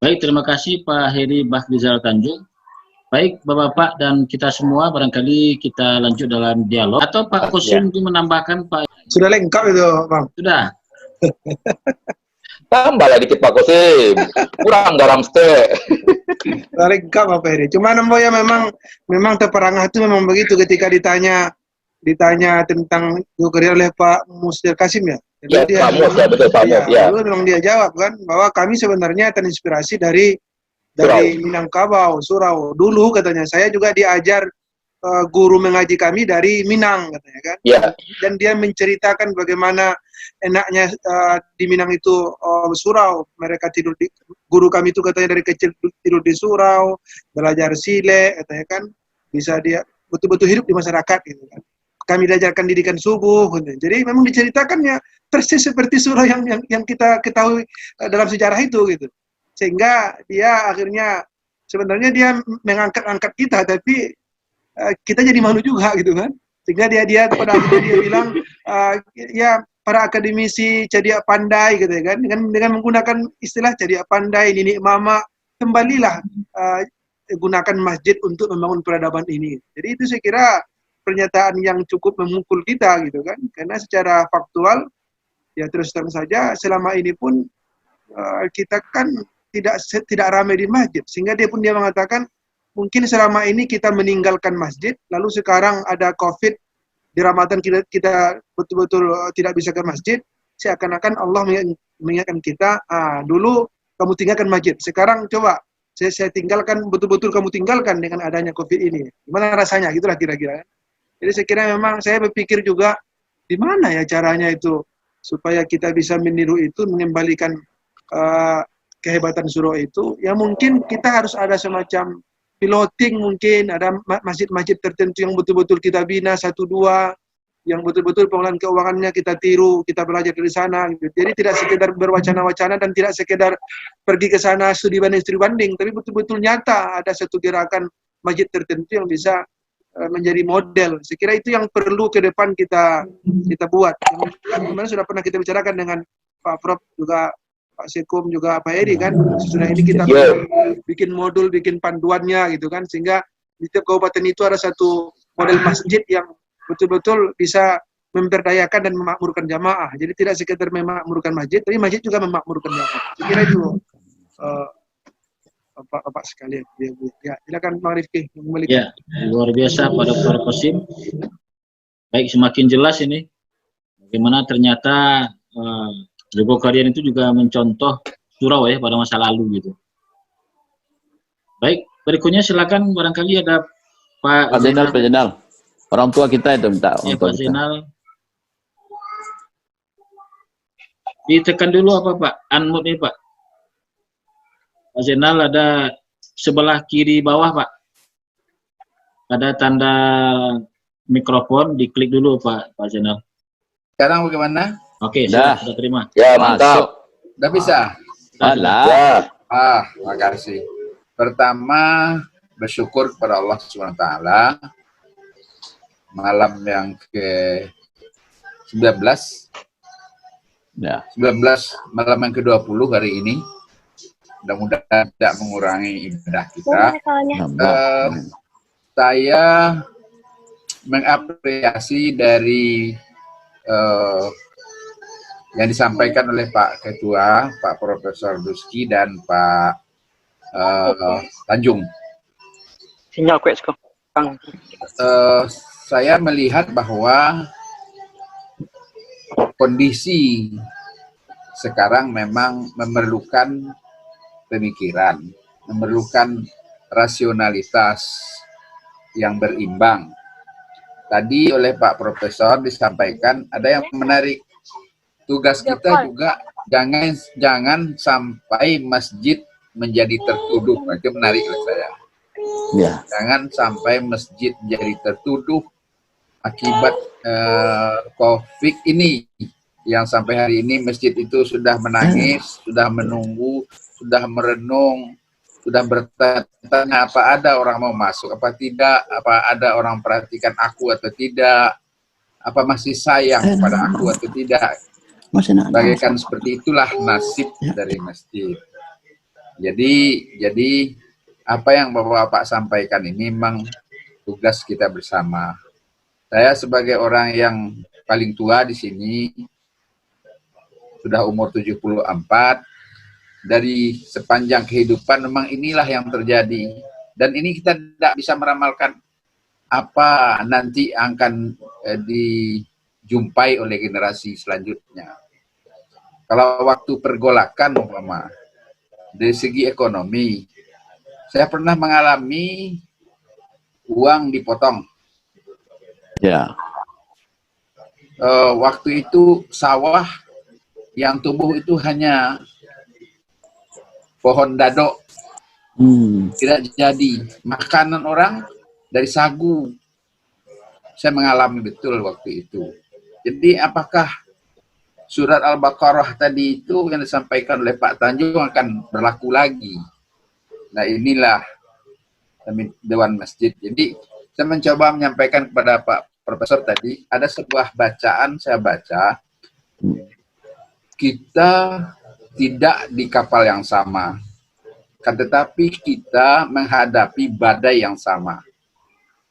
Baik, terima kasih Pak Heri Bakrizal Tanjung. Baik, Bapak-Bapak dan kita semua, barangkali kita lanjut dalam dialog. Atau Pak Kosim itu menambahkan, Pak? Sudah lengkap itu, Bang. Sudah. Tambahlah dikit Pak Kosim. Kurang garam stek. Sudah lengkap Pak Heri. Cuma Nambo ya memang terperangah itu memang begitu ketika ditanya tentang Zulkarnain oleh Pak Musdir Kasim ya. Ya, Pak Mus, ya betul Pak Mus, ya. Dulu memang dia jawab kan bahwa kami sebenarnya terinspirasi dari Minangkabau, Surau. Dulu katanya saya juga diajar guru mengaji kami dari Minang katanya kan. Ya. Dan dia menceritakan bagaimana enaknya di Minang itu surau. Mereka tidur di guru kami itu katanya dari kecil tidur di surau, belajar sile katanya kan. Bisa dia betul-betul hidup di masyarakat gitu kan. Kami diajarkan didikan subuh gitu. Jadi memang diceritakannya persis seperti surau yang kita ketahui dalam sejarah itu gitu. Sehingga dia akhirnya sebenarnya dia mengangkat kita, tapi kita jadi malu juga gitu kan. Sehingga dia pada akhirnya dia bilang ya para akademisi cerdik pandai gitu ya kan, dengan menggunakan istilah cerdik pandai, ninik mama, kembalilah gunakan masjid untuk membangun peradaban ini. Jadi itu saya kira pernyataan yang cukup memukul kita gitu kan, karena secara faktual ya terus terang saja selama ini pun kita kan tidak ramai di masjid, sehingga dia mengatakan mungkin selama ini kita meninggalkan masjid, lalu sekarang ada COVID di Ramadan kita betul-betul tidak bisa ke masjid, seakan-akan Allah mengingatkan kita, dulu kamu tinggalkan masjid, sekarang coba saya tinggalkan, betul-betul kamu tinggalkan dengan adanya COVID ini. Gimana rasanya? Gitulah kira-kira. Jadi saya kira memang saya berpikir juga di mana ya caranya itu supaya kita bisa meniru itu, mengembalikan kehebatan surau itu. Ya mungkin kita harus ada semacam piloting, mungkin ada masjid-masjid tertentu yang betul-betul kita bina 1-2, yang betul-betul pengelolaan keuangannya kita tiru, kita belajar dari sana gitu. Jadi tidak sekedar berwacana-wacana dan tidak sekedar pergi ke sana studi banding, tapi betul-betul nyata ada satu gerakan masjid tertentu yang bisa menjadi model. Saya kira itu yang perlu ke depan kita buat. Kemarin sudah pernah kita bicarakan dengan Pak Prof juga, Pak Sekum juga Pak Edi kan. Sesudah ini kita bikin modul, bikin panduannya gitu kan, sehingga di tiap kabupaten itu ada satu model masjid yang betul-betul bisa memberdayakan dan memakmurkan jamaah. Jadi tidak sekedar memakmurkan masjid, tapi masjid juga memakmurkan jamaah. Saya kira itu Bapak sekalian. Ya, silakan Bang Rifki kembali. Ya, luar biasa Pak Dr. Kosim. Baik, semakin jelas ini bagaimana ternyata Zulkarnain itu juga mencontoh surau ya pada masa lalu gitu. Baik, berikutnya silakan, barangkali ada Pak Zainal. Orang tua kita itu minta. Ya, Pak Zainal. Ditekan dulu apa Pak? Unmute nih Pak. Pak Zainal ada sebelah kiri bawah Pak. Ada tanda mikrofon, diklik dulu Pak Zainal. Sekarang bagaimana? Oke, sudah terima. Ya, mantap. Udah bisa? Alah. Makasih. Pertama, bersyukur kepada Allah SWT. Malam yang ke-19. Ya. 19, malam yang ke-20 hari ini. Mudah-mudahan tidak mengurangi ibadah kita. Saya mengapresiasi dari yang disampaikan oleh Pak Ketua, Pak Profesor Duski dan Pak Tanjung. Sinyal saya melihat bahwa kondisi sekarang memang memerlukan pemikiran, memerlukan rasionalitas yang berimbang. Tadi oleh Pak Profesor disampaikan ada yang menarik. Tugas kita juga jangan sampai masjid menjadi tertuduh. Itu menarik oleh saya. Ya. Jangan sampai masjid menjadi tertuduh akibat COVID ini, yang sampai hari ini masjid itu sudah menangis, sudah menunggu, sudah merenung, sudah bertanya apa ada orang mau masuk, apa tidak, apa ada orang perhatikan aku atau tidak, apa masih sayang pada aku atau tidak. Bagaikan seperti itulah nasib dari masjid. Jadi apa yang Bapak-Bapak sampaikan ini memang tugas kita bersama. Saya sebagai orang yang paling tua di sini, sudah umur 74, dari sepanjang kehidupan memang inilah yang terjadi. Dan ini kita tidak bisa meramalkan apa nanti akan dijumpai oleh generasi selanjutnya. Kalau waktu pergolakan umpama dari segi ekonomi, saya pernah mengalami uang dipotong. Ya. Waktu itu sawah yang tumbuh itu hanya pohon dado, tidak jadi. Makanan orang dari sagu. Saya mengalami betul waktu itu. Jadi apakah surat Al-Baqarah tadi itu yang disampaikan oleh Pak Tanjung akan berlaku lagi? Nah inilah Dewan Masjid. Jadi saya mencoba menyampaikan kepada Pak Profesor tadi, ada sebuah bacaan saya baca, kita tidak di kapal yang sama, tetapi kita menghadapi badai yang sama.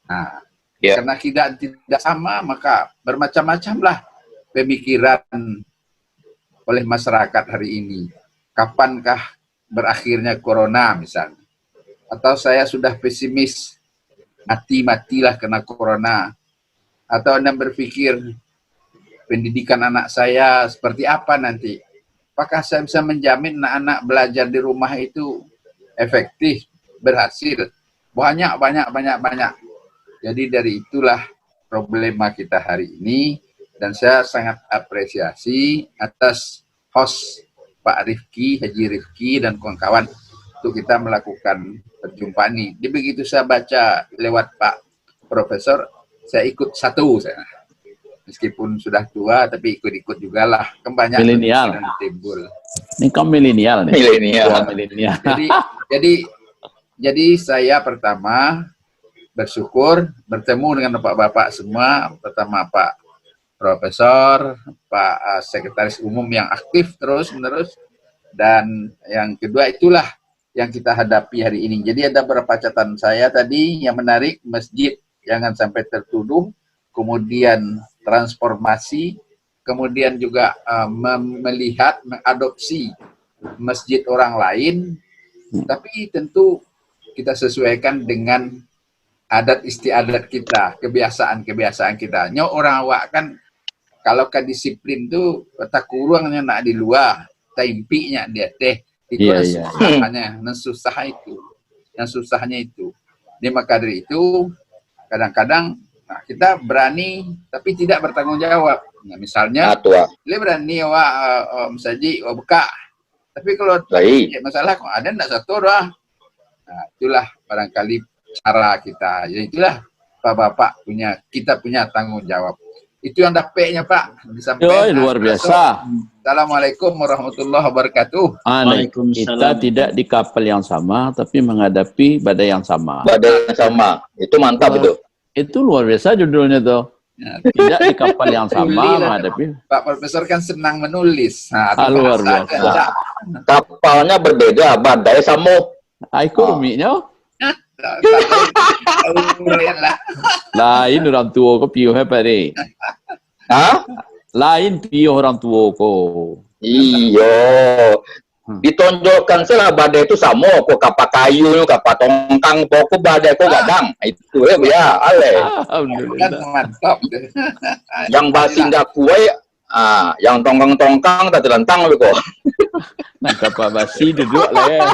Nah, karena tidak sama, maka bermacam-macamlah pemikiran oleh masyarakat hari ini. Kapankah berakhirnya corona misalnya? Atau saya sudah pesimis, matilah kena corona. Atau Anda berpikir pendidikan anak saya seperti apa nanti? Apakah saya bisa menjamin anak-anak belajar di rumah itu efektif, berhasil? Banyak. Jadi dari itulah problema kita hari ini. Dan saya sangat apresiasi atas host Pak Rifki, Haji Rifki, dan kawan-kawan untuk kita melakukan perjumpaan ini. Jadi begitu saya baca lewat Pak Profesor, saya ikut satu. Meskipun sudah tua, tapi ikut-ikut juga lah. Banyak milenial timbul. Ini kaum milenial nih. Milenial. Jadi saya pertama bersyukur bertemu dengan bapak-bapak semua. Pertama Pak Profesor, Pak Sekretaris Umum yang aktif terus-menerus. Dan yang kedua itulah yang kita hadapi hari ini. Jadi ada beberapa catatan saya tadi yang menarik, masjid jangan sampai tertuduh, kemudian transformasi, kemudian juga melihat, mengadopsi masjid orang lain, tapi tentu kita sesuaikan dengan adat istiadat kita, kebiasaan kita. Nyo orang awak kan, kalau ke disiplin tuh, tak kurangnya nak di luar, taimpinya dia teh, itu susahnya itu. Jadi maka dari itu, kadang-kadang nah, kita berani tapi tidak bertanggung jawab. Nah, misalnya, dia berani misalnya buka, tapi kalau masalah kok ada enggak satu dah. Nah, itulah barangkali cara kita. Jadi itulah Bapak kita punya tanggung jawab. Itu yang dapetnya Pak. Luar biasa. Assalamualaikum warahmatullahi wabarakatuh. Kita tidak di kapal yang sama, tapi menghadapi badai yang sama. Badai yang sama. Itu mantap itu. Itu luar biasa judulnya tuh. Tidak di kapal yang sama menghadapi. Pak Profesor kan senang menulis. Luar biasa. Kapalnya berbeda, badai sama. Ekonominya lain orang tua ko piyo hai pare. Lain piyo orang tua ko. Iyo. Ditonjolkan salah badai itu sama kok kapal kayu, kapal tongkang, pokok badai kok gadang. Itu ya, ale. Kan mantap. Yang basinda kue, yang tongkang-tongkang tak terlentang kok. Nah, kapal basi duduk lah.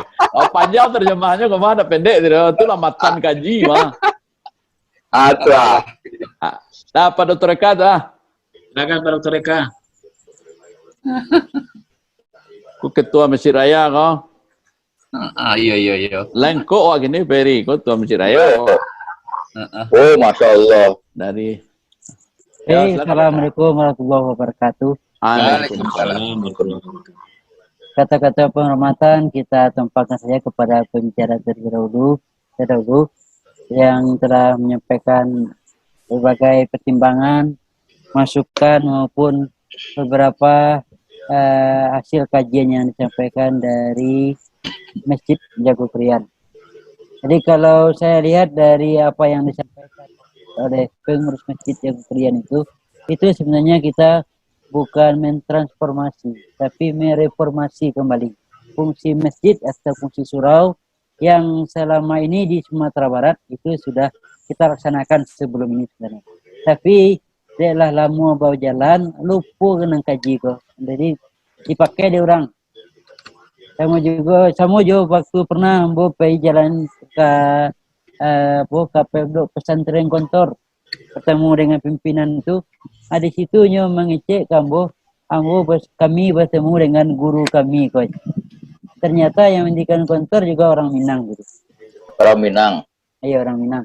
Panjang terjemahannya kemana pendek itu lamatan kaji mah. Ada. Nah, Pak Dr. Eka dah. Silakan Pak Dr. Eka. Ku ketua Masjid Raya kau. Iya. Lain kok gini Ferry, kau ketua Masjid Raya. Oh, Masya Allah. Dari Assalamualaikum warahmatullahi wabarakatuh. Waalaikumsalam. Kata-kata penghormatan kita tempatkan saja kepada pembicara terdahulu yang telah menyampaikan berbagai pertimbangan, masukan maupun beberapa hasil kajian yang disampaikan dari Masjid Jago Krian. Jadi kalau saya lihat dari apa yang disampaikan oleh pengurus Masjid Jago Krian itu sebenarnya kita bukan mentransformasi, tapi mereformasi kembali fungsi masjid atau fungsi surau yang selama ini di Sumatera Barat itu sudah kita laksanakan sebelum ini sebenarnya. Tapi telah lama bawa jalan, lupa kena kaji kok. Jadi dipakai di orang. Sama juga waktu pernah ambo pergi jalan ke pondok pesantren Kontor, bertemu dengan pimpinan itu. Di situ nyo mengecek kami bertemu dengan guru kami coach. Ternyata yang mendirikan Kontor juga orang Minang gitu. Orang Minang. Iya, orang Minang.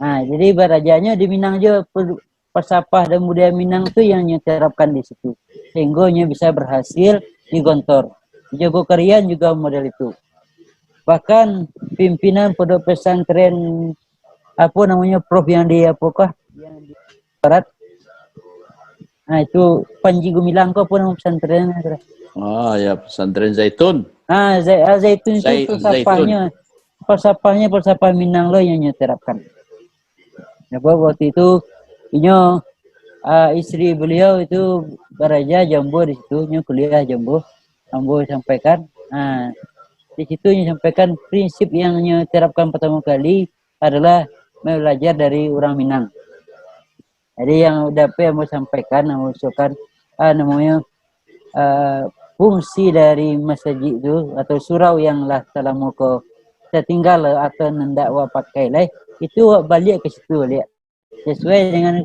Nah, jadi barajanya di Minang juga persapah dan budaya Minang itu yang diterapkan di situ. Sehingga bisa berhasil di Kontor. Jago Krian juga model itu. Bahkan pimpinan pondok pesantren Prof yang di yang di Barat. Nah, itu Panji Gumilang kok pun pesantren. Oh ya, pesantren Zaitun. Zaitun itu falsafahnya Minang lo yang diterapkan. Ya, waktu itu istri beliau itu beraja Jambo di situ, kuliah Jambo. Ambo sampaikan, di situ sampaikan prinsip yang diterapkan pertama kali adalah belajar dari orang Minang. Jadi yang dapat Ambo sampaikan, Ambo usulkan fungsi dari masjid itu atau surau yang lah selama ko tertinggal atau nendak pakai lah itu balik ke situ lihat sesuai dengan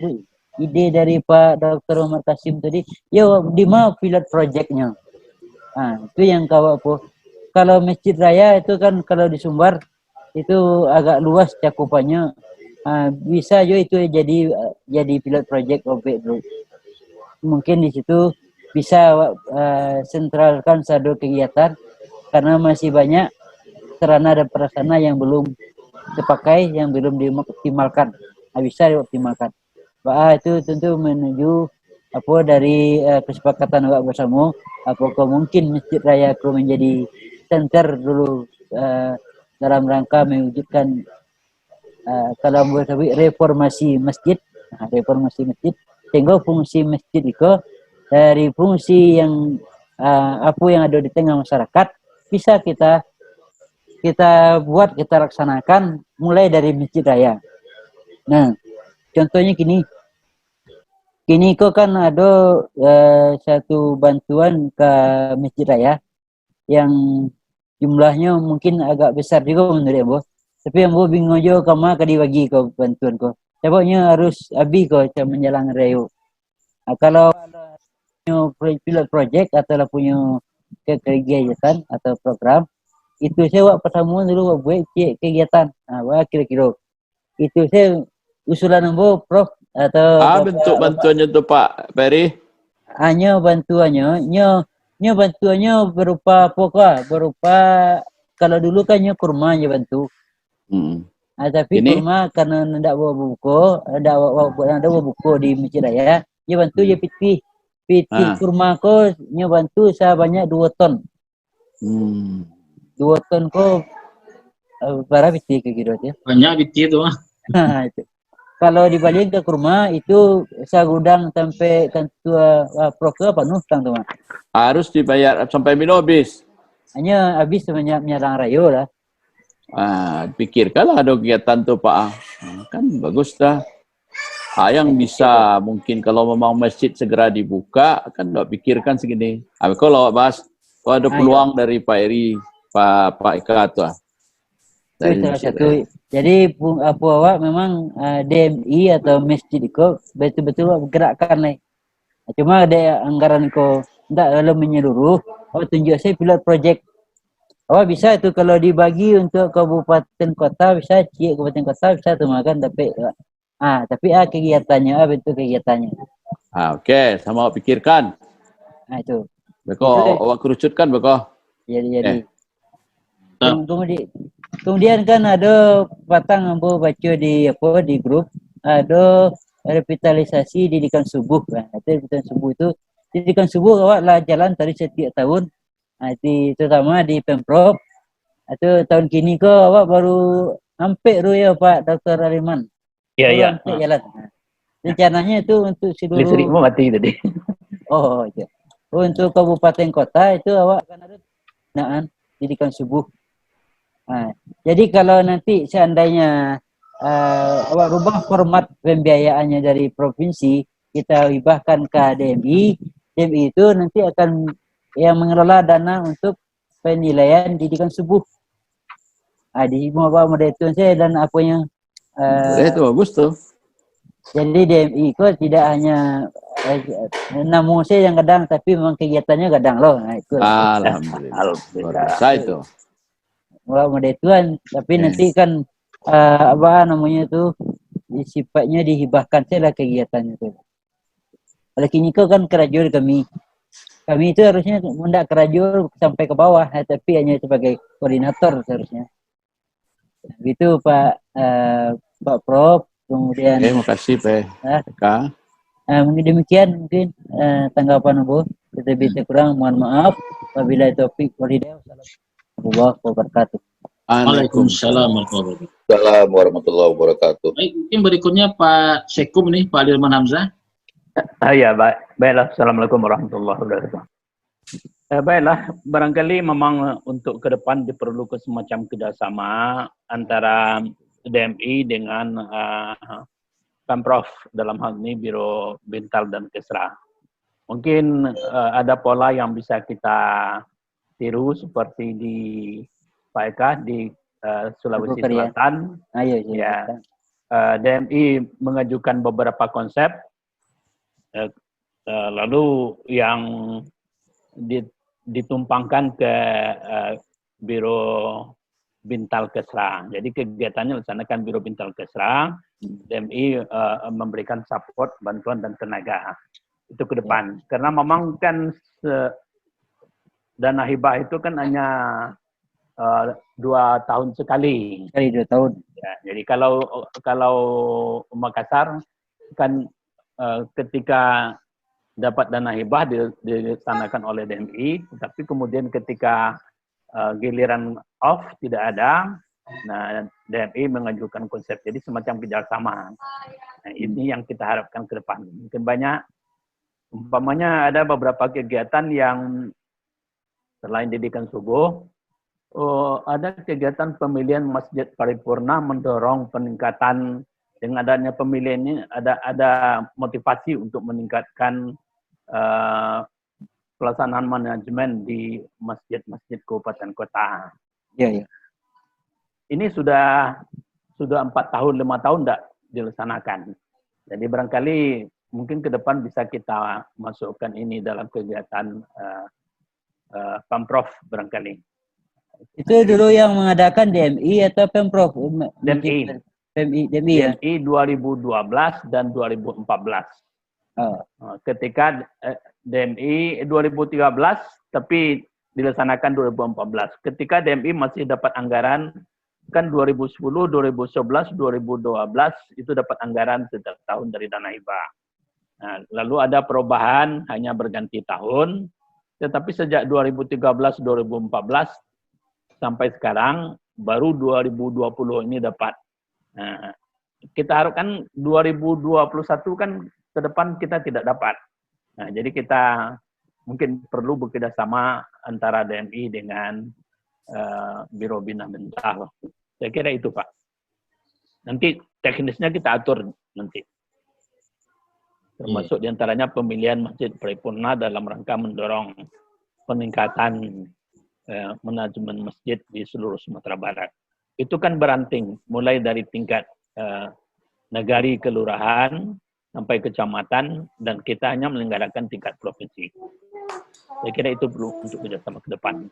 ide dari Pak Dr. Umar Kasim tadi. Di mana pilot projectnya? Itu yang kalau Masjid Raya itu kan kalau di Sumbar itu agak luas cakupannya, bisa juga itu jadi pilot project OB dulu. Mungkin di situ bisa sentralkan satu kegiatan karena masih banyak sarana dan prasarana yang belum terpakai, yang belum dioptimalkan, bisa dioptimalkan. Itu tentu menuju dari kesepakatan bersama, apakah mungkin Masjid Raya itu menjadi center dulu dalam rangka mewujudkan kalau reformasi masjid, sehingga fungsi masjid itu dari fungsi yang yang ada di tengah masyarakat bisa kita laksanakan mulai dari Masjid Raya. Nah, contohnya Kini kok kan ada satu bantuan ke Masjid Raya yang jumlahnya mungkin agak besar juga menurut Ambo. Tapi Ambo bingung juga kama dibagi ke bantuan ko. Sebabnya harus habis ko menjalang rayu. Kalau pilot project atau punya kegiatan atau program itu saya pertama dulu buat kegiatan. Kira-kira itu saya usulan Ambo Prof atau bentuk bantuannya tuh Pak Peri? Bantuannya berupa kalau dulu kan kurma aja bantu. Tapi kurma karena tidak bawa buku di Masjid Raya, bantu piti kurma ko bantu sebanyak 2 ton. 2 ton ko berapa piti gitu ya? Banyak piti itu. Itu. Kalau dibalik ke kurma itu sagudang sampai kantua proke penuh teman-teman. Harus dibayar sampai minum habis. Hanya habis sebanyak menyerang rayo lah. Pikirkanlah ada kegiatan tuh Pak. Kan bagus dah. Yang bisa mungkin kalau memang masjid segera dibuka kan pikirkan segini. Kalau Mas, kalau ada peluang dari Pak Eri, Pak Eka tuh. Itu salah satu. Jadi memang DMI atau masjid itu betul-betul bergerakkan lah. Cuma ada anggaran itu tidak lalu menyeluruh. Tunjuk saya pilot project. Bisa itu kalau dibagi untuk kabupaten kota bisa, kabupaten kota bisa makan tapi kegiatannya bentuk kegiatannya. Oke, sama pikirkan. Itu. Beko awak kerucutkan beko. Jadi. Kemudian kan ada patang Ambo baca di grup ada revitalisasi didikan subuh. Didikan subuh didikan subuh awak lah jalan tadi setiap tahun. Terutama di Pemprov Atau tahun kini ke awak baru hampir tu ya Pak Dr. Aliman. Ya, Baru ya. hampir jalan. Rencananya itu untuk Listrik seluruh mau mati tadi. iya. Untuk kabupaten kota itu awak akan ada pembinaan didikan subuh. Nah, jadi kalau nanti seandainya awak rubah format pembiayaannya dari provinsi, kita hibahkan ke DMI, DMI itu nanti akan yang mengelola dana untuk penilaian didikan subuh. Di model itu saya dan apa yang Itu bagus tuh. jadi DMI itu tidak hanya namun saya yang kadang, tapi memang kegiatannya kadang loh. Nah, itu Alhamdulillah. Luar biasa itu. model tuan, tapi nanti kan apa namanya itu sifatnya dihibahkan saja kegiatannya itu. Kalau kini kan kerajur kami itu harusnya mendak kerajur sampai ke bawah, tapi hanya sebagai koordinator seharusnya. Begitu Pak Prof. Kemudian Terima kasih PK. mungkin demikian tanggapan Ibu. Lebih kurang mohon maaf. Wabillahi taufik wal hidayah. Wassalamualaikum warahmatullahi wabarakatuh. Waalaikumsalam warahmatullahi wabarakatuh. Assalamualaikum warahmatullahi wabarakatuh. Baik, mungkin berikutnya Pak Sekum nih, Pak Dirman Hamzah. Ya, baiklah. Assalamualaikum warahmatullahi wabarakatuh. Baiklah, barangkali memang untuk ke depan diperlukan semacam kerjasama antara DMI dengan Pemprov, dalam hal ini Biro Bintal dan Kesra. Mungkin ada pola yang bisa kita tiru seperti di Pak Eka di Sulawesi Selatan. Ya, DMI mengajukan beberapa konsep, lalu yang ditumpangkan ke Biro Bintal Kesra. Jadi kegiatannya dilaksanakan Biro Bintal Kesra, DMI memberikan support, bantuan dan tenaga. Itu ke depan. Karena memang kan dana hibah itu kan hanya 2 tahun sekali. 2 tahun. Ya, jadi kalau Makassar kan ketika dapat dana hibah dilaksanakan oleh DMI, tetapi kemudian ketika giliran off tidak ada, nah DMI mengajukan konsep, jadi semacam kerjasama. Nah, ini yang kita harapkan ke depan. Mungkin banyak, umpamanya ada beberapa kegiatan yang selain didikan subuh, ada kegiatan pemilihan masjid paripurna mendorong peningkatan. Dengan adanya pemilihan ini ada motivasi untuk meningkatkan pelaksanaan manajemen di masjid-masjid kabupaten kota. Iya. Ini sudah 4 tahun, 5 tahun tidak dilaksanakan. Jadi barangkali mungkin ke depan bisa kita masukkan ini dalam kegiatan Pemprov barangkali. Itu dulu yang mengadakan DMI atau Pemprov? DMI. DMI 2012 dan 2014. Ketika DMI 2013, tapi dilaksanakan 2014. Ketika DMI masih dapat anggaran, kan 2010, 2011, 2012 itu dapat anggaran setiap tahun dari dana hibah. Nah, lalu ada perubahan, hanya berganti tahun, tetapi sejak 2013, 2014 sampai sekarang baru 2020 ini dapat. Nah, kita harapkan 2021 kan ke depan kita tidak dapat. Nah, jadi kita mungkin perlu bekerjasama antara DMI dengan Biro Bina Bintal. Saya kira itu, Pak. Nanti teknisnya kita atur nanti. Termasuk diantaranya pemilihan masjid paripurna dalam rangka mendorong peningkatan manajemen masjid di seluruh Sumatera Barat. Itu kan beranting, mulai dari tingkat negari kelurahan sampai kecamatan, dan kita hanya menyelenggarakan tingkat provinsi. Saya kira itu perlu untuk kerjasama ke depan.